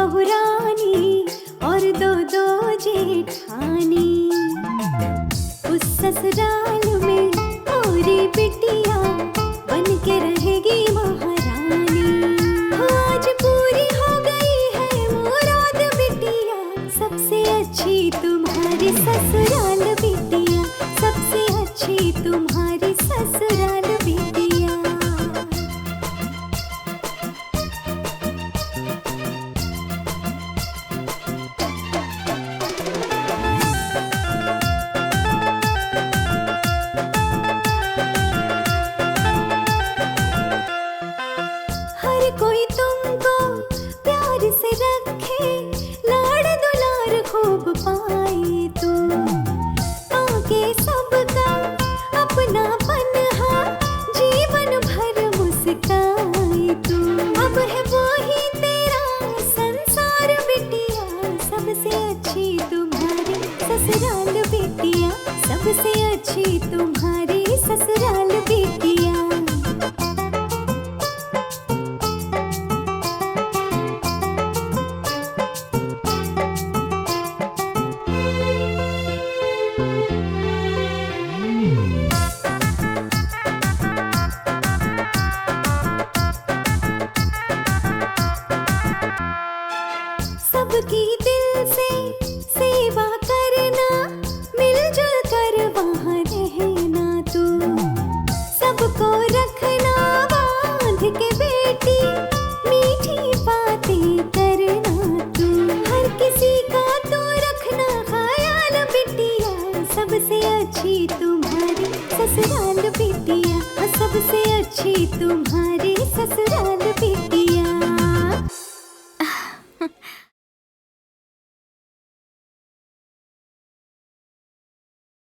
बहुरानी और दो दो जेठानी। उस ससुराल में मोरी बिटिया बन के रहेगी महारानी। आज पूरी हो गई है मुराद बिटिया, सबसे अच्छी तुम्हारी ससुराल बिटिया, सबसे अच्छी तुम्हारी ससुराल बिटिया। हर कोई तुमको प्यार से रखे, लाड़ दुलार खूब पाए तुम, आगे सबका अपनापन हा, जीवन भर मुस्काए तुम। अब है वो ही तेरा संसार बिटिया, सबसे अच्छी तुम्हारी ससुराल बिटिया, सबसे अच्छी तुम्हारी ससुराल बिटिया। सबकी दिल से सेवा करना, मिलजुल कर वहाँ रहना तू, सबको रखना बांध के बेटी, मीठी बातें करना तू, हर किसी का तो रखना ख्याल बिटिया, सबसे अच्छी तुम्हारी ससुराल बिटिया, सबसे अच्छी तुम्हारी ससुराल बिटिया।